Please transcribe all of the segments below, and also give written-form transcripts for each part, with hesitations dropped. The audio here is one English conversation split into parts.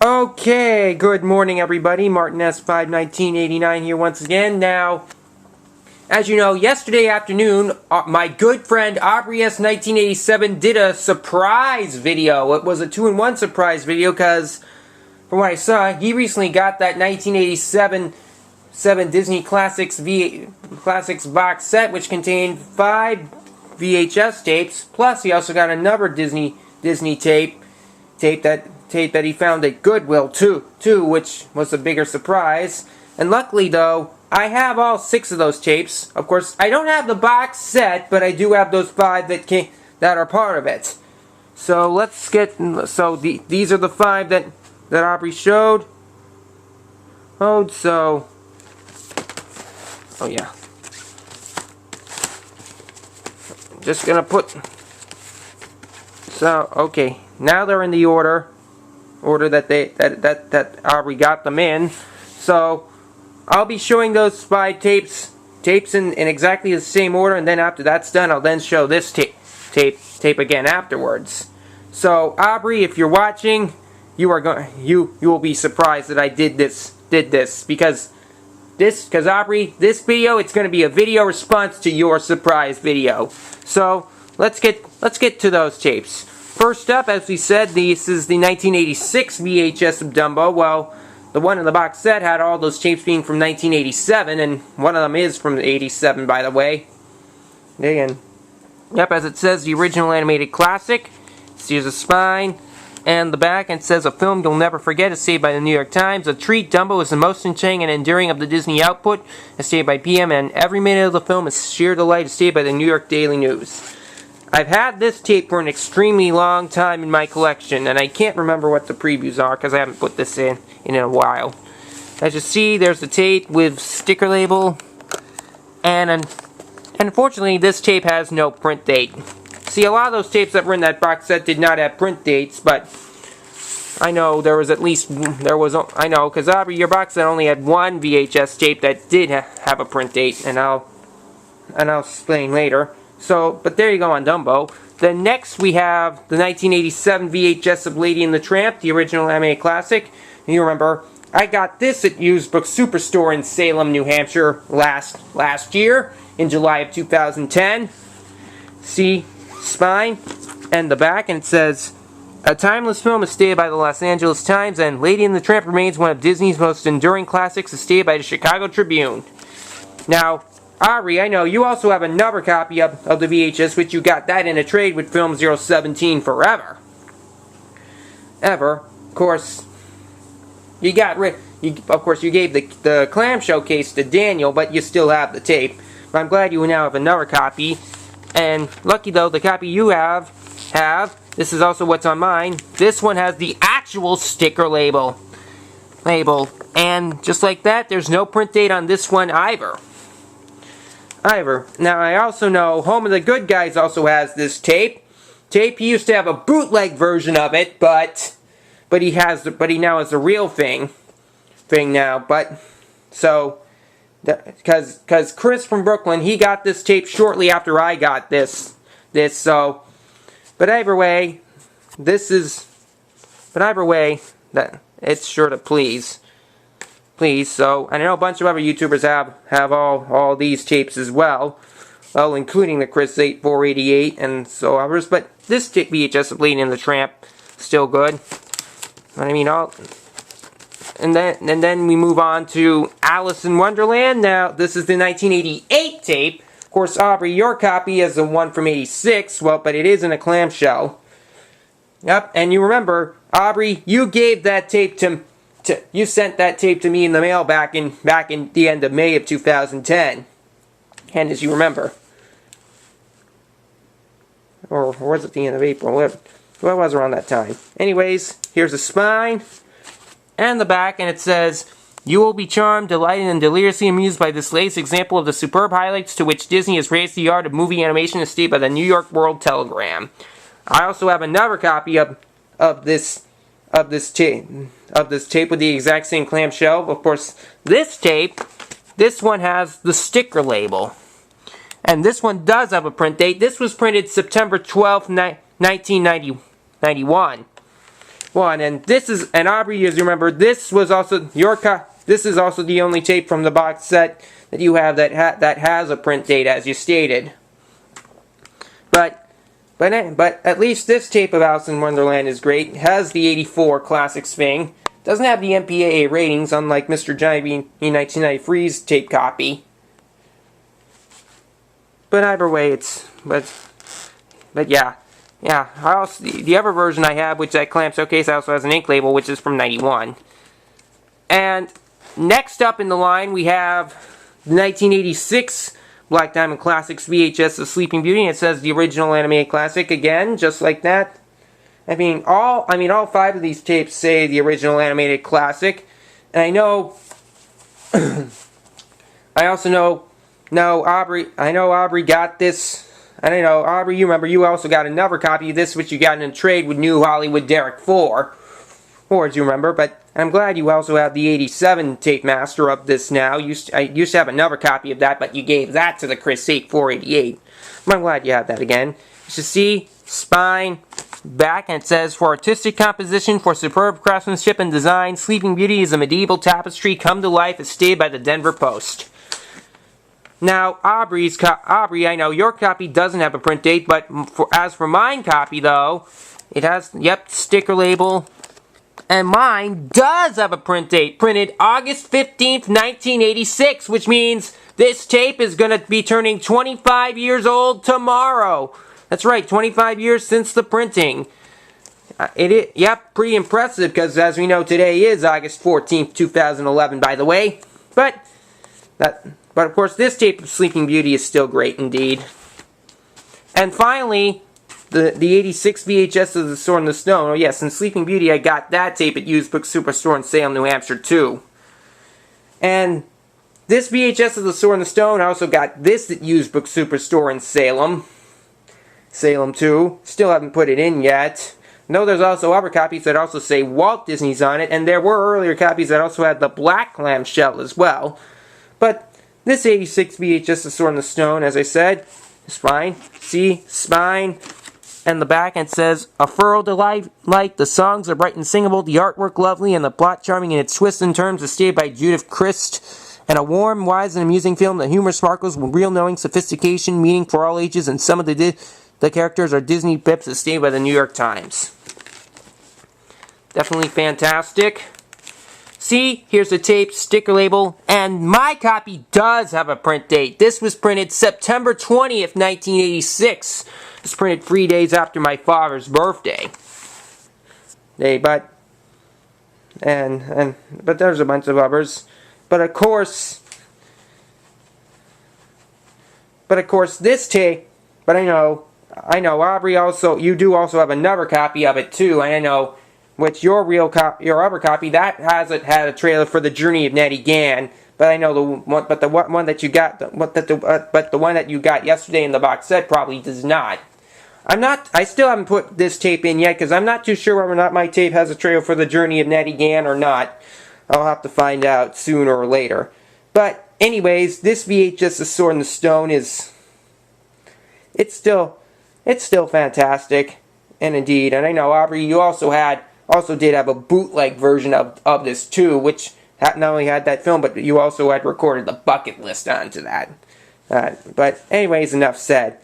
Okay, good morning everybody. MartinS1987 here once again. Now, as you know, yesterday afternoon, my good friend AubreyS1987 did a surprise video. It was a 2-in-1 surprise video because, from what I saw, he recently got that 1987 Disney Classics box set, which contained 5 VHS tapes. Plus, he also got another Disney tape that he found at Goodwill too, which was a bigger surprise. And luckily, though, I have all 6 of those tapes. Of course, I don't have the box set, but I do have those 5 that are part of it. So let's get. These are the 5 that Aubrey showed. Oh yeah. Just gonna put. So okay, now they're in the order that Aubrey got them in. So I'll be showing those 5 tapes in exactly the same order, and then after that's done, I'll then show this tape again afterwards. So Aubrey, if you're watching, you will be surprised that I did this because Aubrey, this video, it's going to be a video response to your surprise video. So let's get to those tapes. First up, as we said, this is the 1986 VHS of Dumbo. Well, the one in the box set had all those tapes being from 1987, and one of them is from 87, by the way. Again, yep, as it says, the original animated classic. Here's a spine and the back, and it says, a film you'll never forget is stated by the New York Times. A treat, Dumbo is the most enchanting and enduring of the Disney output, as stated by PM, and every minute of the film is sheer delight, as stated by the New York Daily News. I've had this tape for an extremely long time in my collection, and I can't remember what the previews are because I haven't put this in a while. As you see, there's the tape with sticker label, and unfortunately this tape has no print date. See, a lot of those tapes that were in that box set did not have print dates, but I know because Aubrey, your box set only had one VHS tape that did have a print date, and I'll explain later. So, but there you go on Dumbo. Then next we have the 1987 VHS of Lady and the Tramp, the original animated classic. And you remember, I got this at Used Book Superstore in Salem, New Hampshire last year, in July of 2010. See, spine and the back, and it says, a timeless film is stated by the Los Angeles Times, and Lady and the Tramp remains one of Disney's most enduring classics, as stated by the Chicago Tribune. Now, Aubrey, I know you also have another copy of the VHS, which you got that in a trade with Film 017 Forever. Of course, you gave the clamshell case to Daniel, but you still have the tape. But I'm glad you now have another copy. And lucky though, the copy you have, this is also what's on mine. This one has the actual sticker label. And just like that, there's no print date on this one either. Now, I also know Home of the Good Guys also has this tape. He used to have a bootleg version of it, but he now has the real thing now. But so, because Chris from Brooklyn, he got this tape shortly after I got this. So, but either way, that it's sure to please. So, and I know a bunch of other YouTubers have all these tapes as well, including the Chris 8488 and so others. But this tape VHS of Lady and the Tramp, still good. I mean, and then we move on to Alice in Wonderland. Now, this is the 1988 tape. Of course, Aubrey, your copy is the one from '86. Well, but it is in a clamshell. Yep, and you remember, Aubrey, you gave that tape you sent that tape to me in the mail back in the end of May of 2010. And as you remember, or was it the end of April? What was around that time? Anyways, here's the spine and the back, and it says, you will be charmed, delighted, and deliriously amused by this latest example of the superb highlights to which Disney has raised the art of movie animation, as stated by the New York World Telegram. I also have another copy of this tape with the exact same clamshell. Of course, this one has the sticker label. And this one does have a print date. This was printed September 12th, 1991. one. And this is, and Aubrey, as you remember, this was also this is also the only tape from the box set that you have that has a print date, as you stated. But at least this tape of Alice in Wonderland is great. It has the 84 classic swing. Doesn't have the MPAA ratings, unlike Mr. Johnny B1993's tape copy. But either way, but yeah. The other version I have, which that clamp showcase, also has an ink label, which is from '91. And next up in the line, we have the 1986 Black Diamond Classics VHS of Sleeping Beauty. And it says the original animated classic again, just like that. I mean, all 5 of these tapes say the original animated classic. And I know, I also know Aubrey got this. I don't know, Aubrey, you remember, you also got another copy of this, which you got in a trade with New Hollywood Derek 4, as you remember. But I'm glad you also have the 87 tape master of this now. I used to have another copy of that, but you gave that to the Chris 8488. But I'm glad you have that again. You should see spine, back, and it says, for artistic composition, for superb craftsmanship and design, Sleeping Beauty is a medieval tapestry come to life as stated by the Denver Post. Now, Aubrey, I know your copy doesn't have a print date, but as for mine copy, though, it has, sticker label, and mine does have a print date, printed August 15th, 1986, which means this tape is going to be turning 25 years old tomorrow. That's right, 25 years since the printing. Pretty impressive, because as we know, today is August 14th, 2011, by the way. But of course, this tape of Sleeping Beauty is still great indeed. And finally, the 86 VHS of The Sword in the Stone. Oh yes, in Sleeping Beauty, I got that tape at Used Book Superstore in Salem, New Hampshire, too. And this VHS of The Sword in the Stone, I also got this at Used Book Superstore in Salem, too. Still haven't put it in yet. No, there's also other copies that also say Walt Disney's on it, and there were earlier copies that also had the black clamshell as well. But this 86 VHS of Sword in the Stone, as I said, is fine. See, spine, and the back, and it says, a furrowed light, the songs are bright and singable, the artwork lovely, and the plot charming in its twists and turns, as stated by Judith Christ, and a warm, wise, and amusing film. The humor sparkles with real knowing, sophistication, meaning for all ages, and some of the characters are Disney pips, as stated by the New York Times. Definitely fantastic. See, here's the tape, sticker label, and my copy does have a print date. This was printed September 20th, 1986. It's printed 3 days after my father's birthday. But there's a bunch of others. But of course, this tape, but I know, Aubrey, also, you do also have another copy of it too, and I know, which your other copy, that hasn't had a trailer for the Journey of Nettie Gann, but I know the one that you got, but the one that you got yesterday in the box set probably does not. I still haven't put this tape in yet, because I'm not too sure whether or not my tape has a trailer for the Journey of Nettie Gann or not. I'll have to find out sooner or later. But anyways, this VHS of Sword in the Stone it's still fantastic, and indeed, and I know, Aubrey, you also did have a bootleg version of this too, which not only had that film, but you also had recorded the bucket list onto that. But anyways, enough said.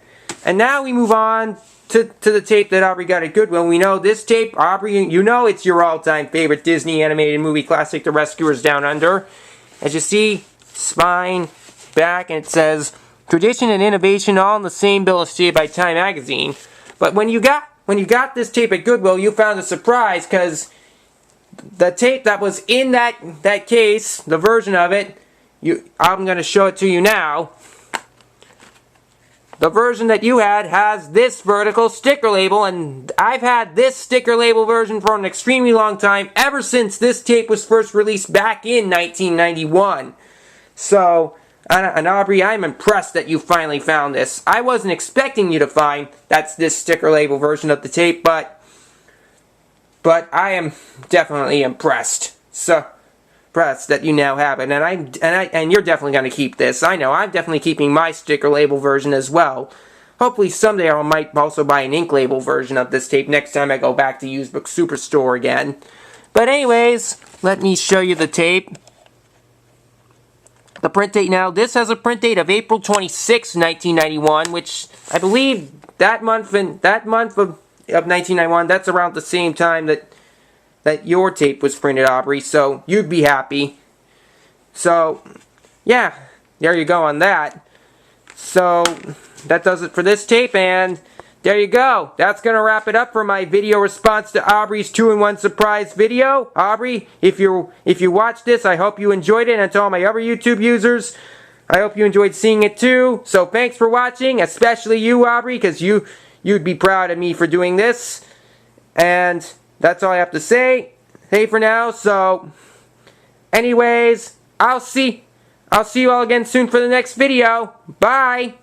And now we move on to the tape that Aubrey got at Goodwill. We know this tape, Aubrey, you know it's your all-time favorite Disney animated movie classic, The Rescuers Down Under. As you see, spine, back, and it says, tradition and innovation all in the same bill as stated by Time Magazine. But when you got this tape at Goodwill, you found a surprise, because the tape that was in that case, the version of it, I'm going to show it to you now. The version that you had has this vertical sticker label, and I've had this sticker label version for an extremely long time, ever since this tape was first released back in 1991. So, and Aubrey, I'm impressed that you finally found this. I wasn't expecting you to find this sticker label version of the tape, but I am definitely impressed. So, impressed that you now have it, and you're definitely going to keep this. I know I'm definitely keeping my sticker label version as well. hopefully someday I might also buy an ink label version of this tape next time I go back to Used Book Superstore again. But anyways, let me show you the tape. The print date now, this has a print date of April 26, 1991, which I believe that month of 1991, that's around the same time that your tape was printed, Aubrey, so you'd be happy. So, yeah, there you go on that. So, that does it for this tape, and there you go. That's going to wrap it up for my video response to Aubrey's 2-in-1 surprise video. Aubrey, if you watched this, I hope you enjoyed it, and to all my other YouTube users, I hope you enjoyed seeing it too. So thanks for watching, especially you, Aubrey, because you'd be proud of me for doing this. And that's all I have to say. Hey for now, so anyways, I'll see you all again soon for the next video. Bye!